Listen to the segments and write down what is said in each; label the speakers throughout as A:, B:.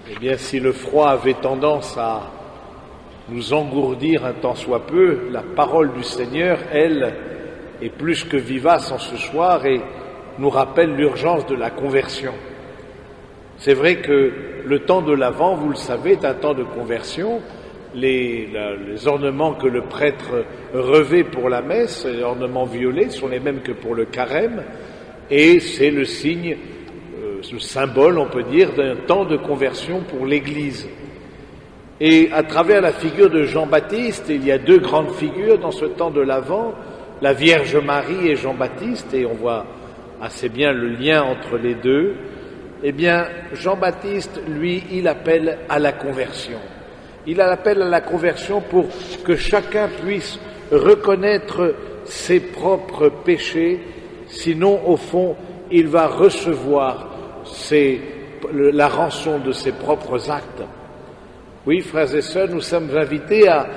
A: Eh bien, si le froid avait tendance à nous engourdir un tant soit peu, la parole du Seigneur, elle, est plus que vivace en ce soir et nous rappelle l'urgence de la conversion. C'est vrai que le temps de l'Avent, vous le savez, est un temps de conversion. Les ornements que le prêtre revêt pour la messe, les ornements violets, sont les mêmes que pour le carême, et c'est le signe, le symbole, on peut dire, d'un temps de conversion pour l'Église. Et à travers la figure de Jean-Baptiste, il y a deux grandes figures dans ce temps de l'Avent, la Vierge Marie et Jean-Baptiste, et on voit assez bien le lien entre les deux. Eh bien, Jean-Baptiste, lui, il appelle à la conversion. Il appelle à la conversion pour que chacun puisse reconnaître ses propres péchés, sinon, au fond, il va recevoir la rançon de ses propres actes. Oui, frères et sœurs, nous sommes invités à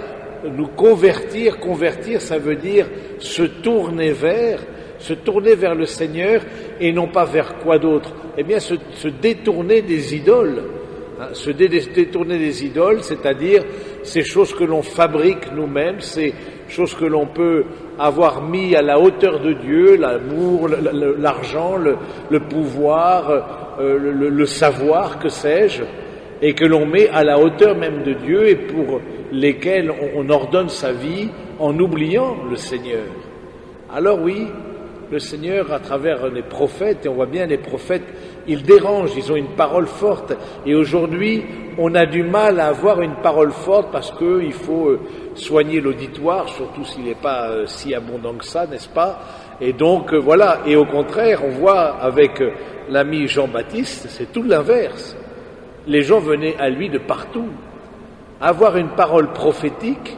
A: nous convertir. Convertir, ça veut dire se tourner vers le Seigneur et non pas vers quoi d'autre. Eh bien, se détourner des idoles. Se détourner des idoles, c'est-à-dire ces choses que l'on fabrique nous-mêmes, ces choses que l'on peut avoir mis à la hauteur de Dieu, l'amour, l'argent, le pouvoir, le savoir, que sais-je, et que l'on met à la hauteur même de Dieu et pour lesquels on ordonne sa vie en oubliant le Seigneur. Alors oui, le Seigneur, à travers les prophètes, et on voit bien les prophètes, ils dérangent, ils ont une parole forte. Et aujourd'hui, on a du mal à avoir une parole forte parce qu'il faut soigner l'auditoire, surtout s'il n'est pas si abondant que ça, n'est-ce pas? Et donc, voilà. Et au contraire, on voit avec l'ami Jean-Baptiste, c'est tout l'inverse. Les gens venaient à lui de partout. Avoir une parole prophétique,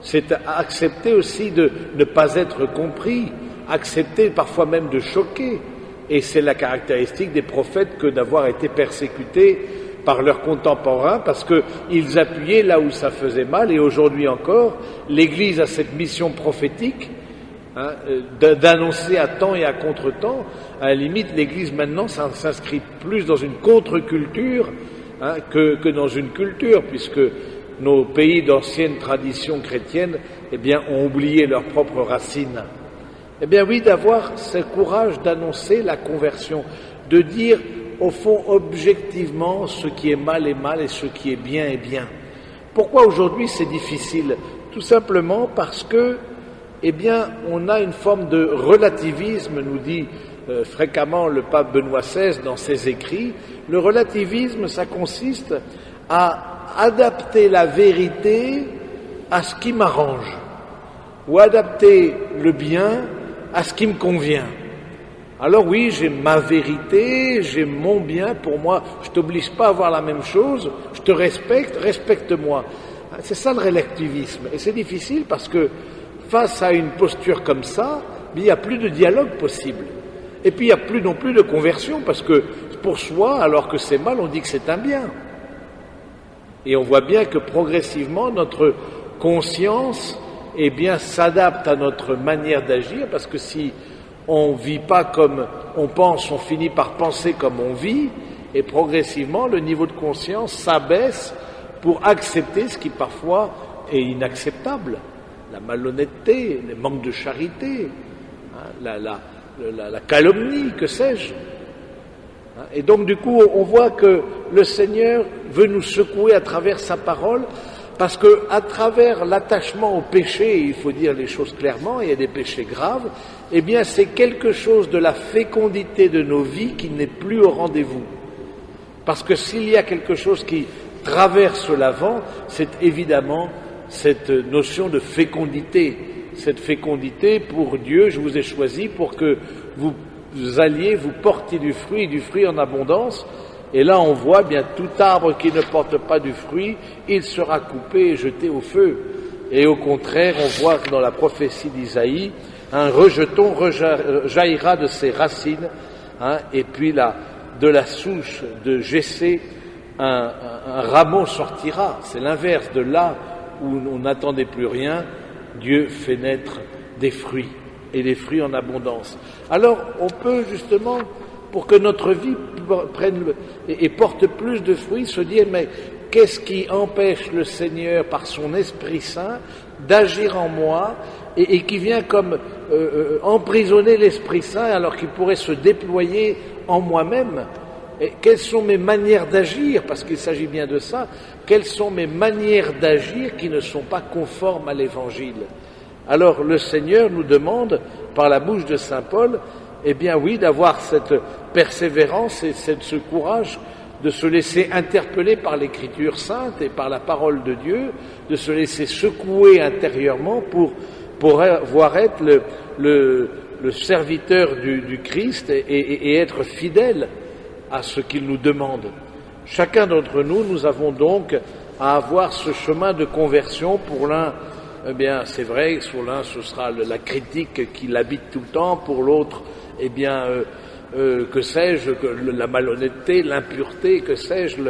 A: c'est accepter aussi de ne pas être compris, accepter parfois même de choquer. Et c'est la caractéristique des prophètes que d'avoir été persécutés par leurs contemporains parce qu'ils appuyaient là où ça faisait mal. Et aujourd'hui encore, l'Église a cette mission prophétique d'annoncer à temps et à contre-temps. À la limite, l'Église maintenant s'inscrit plus dans une contre-culture que dans une culture, puisque nos pays d'ancienne tradition chrétienne ont oublié leurs propres racines. Eh bien oui, d'avoir ce courage d'annoncer la conversion, de dire au fond objectivement ce qui est mal et ce qui est bien est bien. Pourquoi aujourd'hui c'est difficile? Tout simplement parce que, on a une forme de relativisme, nous dit fréquemment le pape Benoît XVI dans ses écrits. Le relativisme, ça consiste à adapter la vérité à ce qui m'arrange, ou adapter le bien à ce qui me convient. Alors oui, j'ai ma vérité, j'ai mon bien pour moi, je t'oblige pas à avoir la même chose, je te respecte, respecte-moi. C'est ça le relativisme. Et c'est difficile parce que face à une posture comme ça, il n'y a plus de dialogue possible. Et puis il n'y a plus non plus de conversion parce que pour soi, alors que c'est mal, on dit que c'est un bien. Et on voit bien que progressivement, notre conscience s'adapte à notre manière d'agir, parce que si on vit pas comme on pense, on finit par penser comme on vit, et progressivement le niveau de conscience s'abaisse pour accepter ce qui parfois est inacceptable, la malhonnêteté, les manques de charité, la calomnie, que sais-je. Et donc du coup on voit que le Seigneur veut nous secouer à travers sa parole. Parce que à travers l'attachement au péché, il faut dire les choses clairement, il y a des péchés graves, c'est quelque chose de la fécondité de nos vies qui n'est plus au rendez-vous. Parce que s'il y a quelque chose qui traverse l'Avent, c'est évidemment cette notion de fécondité. Cette fécondité pour Dieu, je vous ai choisi pour que vous alliez, vous portiez du fruit en abondance. Et là, on voit bien tout arbre qui ne porte pas du fruit, il sera coupé et jeté au feu. Et au contraire, on voit que dans la prophétie d'Isaïe, un rejeton jaillira de ses racines, et puis de la souche de Jessé, un rameau sortira. C'est l'inverse de là où on n'attendait plus rien. Dieu fait naître des fruits, et des fruits en abondance. Alors, on peut justement pour que notre vie prenne et porte plus de fruits, se dire mais qu'est-ce qui empêche le Seigneur par son Esprit Saint d'agir en moi et qui vient comme emprisonner l'Esprit Saint alors qu'il pourrait se déployer en moi-même. Et quelles sont mes manières d'agir, parce qu'il s'agit bien de ça, quelles sont mes manières d'agir qui ne sont pas conformes à l'Évangile? Alors le Seigneur nous demande, par la bouche de saint Paul, eh bien oui, d'avoir cette persévérance et ce courage de se laisser interpeller par l'Écriture sainte et par la parole de Dieu, de se laisser secouer intérieurement pour pouvoir être le serviteur du Christ et être fidèle à ce qu'il nous demande. Chacun d'entre nous, nous avons donc à avoir ce chemin de conversion. Pour l'un, eh bien, c'est vrai, sur l'un, ce sera la critique qui l'habite tout le temps. Pour l'autre, eh bien, que sais-je, la malhonnêteté, l'impureté, que sais-je,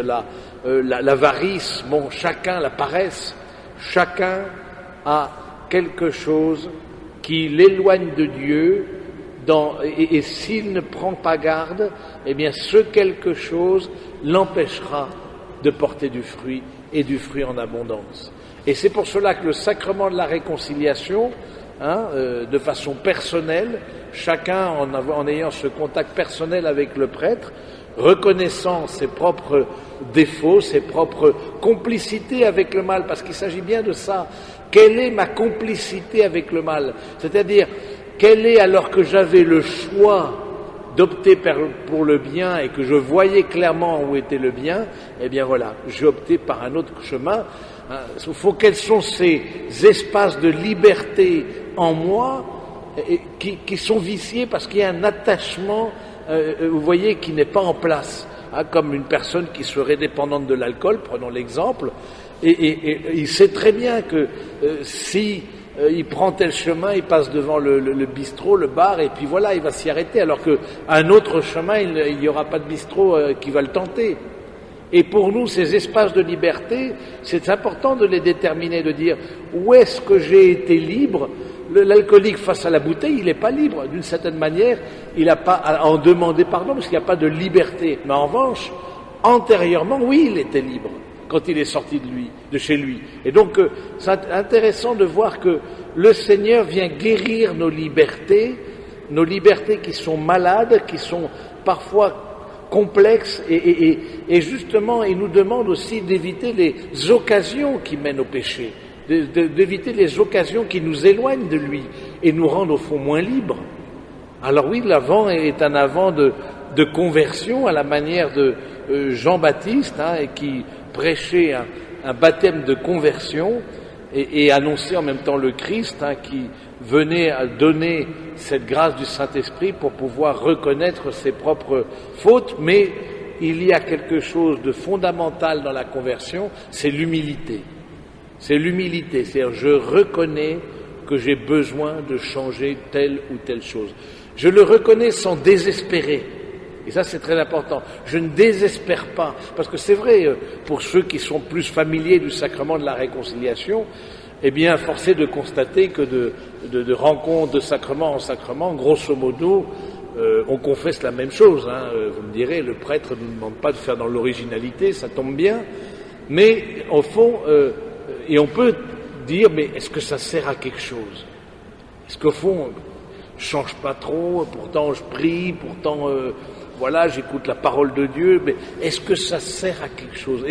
A: l'avarice, bon, chacun, la paresse, chacun a quelque chose qui l'éloigne de Dieu, et s'il ne prend pas garde, eh bien, ce quelque chose l'empêchera de porter du fruit, et du fruit en abondance. Et c'est pour cela que le sacrement de la réconciliation, de façon personnelle, chacun en ayant ce contact personnel avec le prêtre, reconnaissant ses propres défauts, ses propres complicités avec le mal, parce qu'il s'agit bien de ça. Quelle est ma complicité avec le mal? C'est-à-dire, quelle est, alors que j'avais le choix d'opter pour le bien et que je voyais clairement où était le bien, eh bien voilà, j'ai opté par un autre chemin. Quels sont ces espaces de liberté en moi qui sont viciés parce qu'il y a un attachement, vous voyez, qui n'est pas en place, comme une personne qui serait dépendante de l'alcool, prenons l'exemple, et il sait très bien que si il prend tel chemin, il passe devant le bistrot, le bar, et puis voilà, il va s'y arrêter, alors qu'un autre chemin, il n'y aura pas de bistrot qui va le tenter. Et pour nous, ces espaces de liberté, c'est important de les déterminer, de dire où est-ce que j'ai été libre. L'alcoolique face à la bouteille, il n'est pas libre. D'une certaine manière, il n'a pas à en demander pardon parce qu'il n'y a pas de liberté. Mais en revanche, antérieurement, oui, il était libre quand il est sorti de chez lui. Et donc, c'est intéressant de voir que le Seigneur vient guérir nos libertés qui sont malades, qui sont parfois complexes, et justement, il nous demande aussi d'éviter les occasions qui mènent au péché, d'éviter les occasions qui nous éloignent de lui et nous rendent au fond moins libres. Alors oui, l'Avent est un Avent de conversion à la manière de Jean-Baptiste, et qui prêchait un baptême de conversion et annonçait en même temps le Christ, qui venait à donner cette grâce du Saint-Esprit pour pouvoir reconnaître ses propres fautes. Mais il y a quelque chose de fondamental dans la conversion, c'est l'humilité. C'est l'humilité, c'est-à-dire je reconnais que j'ai besoin de changer telle ou telle chose. Je le reconnais sans désespérer. Et ça, c'est très important. Je ne désespère pas, parce que c'est vrai, pour ceux qui sont plus familiers du sacrement de la réconciliation, eh bien, force est de constater que de rencontre de sacrement en sacrement, grosso modo, on confesse la même chose. Vous me direz, le prêtre ne nous demande pas de faire dans l'originalité, ça tombe bien, mais au fond, et on peut dire, mais est-ce que ça sert à quelque chose? Est-ce qu'au fond, je change pas trop, pourtant je prie, pourtant voilà, j'écoute la parole de Dieu, mais est-ce que ça sert à quelque chose?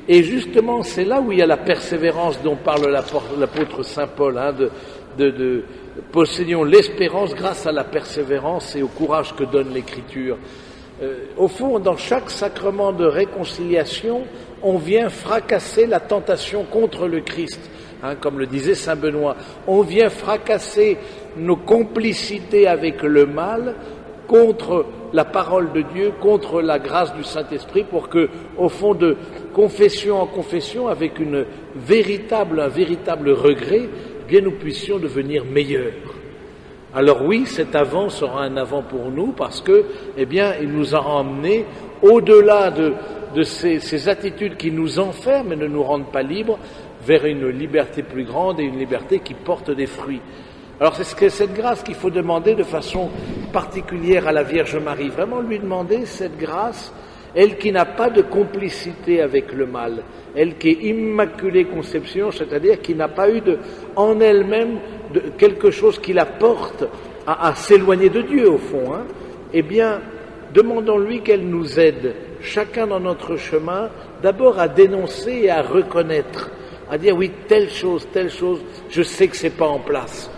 A: Et justement, c'est là où il y a la persévérance dont parle l'apôtre saint Paul, de possédions l'espérance grâce à la persévérance et au courage que donne l'Écriture. Au fond, dans chaque sacrement de réconciliation, on vient fracasser la tentation contre le Christ, comme le disait saint Benoît. On vient fracasser nos complicités avec le mal contre la parole de Dieu, contre la grâce du Saint-Esprit, pour que, au fond, de confession en confession, avec un véritable regret, eh bien nous puissions devenir meilleurs. Alors oui, cet Avent sera un Avent pour nous, parce que, eh bien, il nous a emmenés au-delà de ces attitudes qui nous enferment et ne nous rendent pas libres, vers une liberté plus grande et une liberté qui porte des fruits. Alors c'est cette grâce qu'il faut demander de façon particulière à la Vierge Marie, vraiment lui demander cette grâce, elle qui n'a pas de complicité avec le mal, elle qui est immaculée conception, c'est-à-dire qui n'a pas eu en elle-même quelque chose qui la porte à s'éloigner de Dieu au fond. Eh bien, demandons-lui qu'elle nous aide, chacun dans notre chemin, d'abord à dénoncer et à reconnaître, à dire oui, telle chose, je sais que c'est pas en place.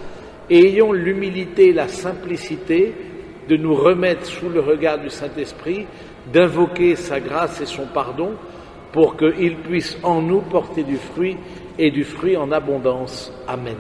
A: Et ayons l'humilité, la simplicité de nous remettre sous le regard du Saint-Esprit, d'invoquer sa grâce et son pardon pour qu'il puisse en nous porter du fruit et du fruit en abondance. Amen.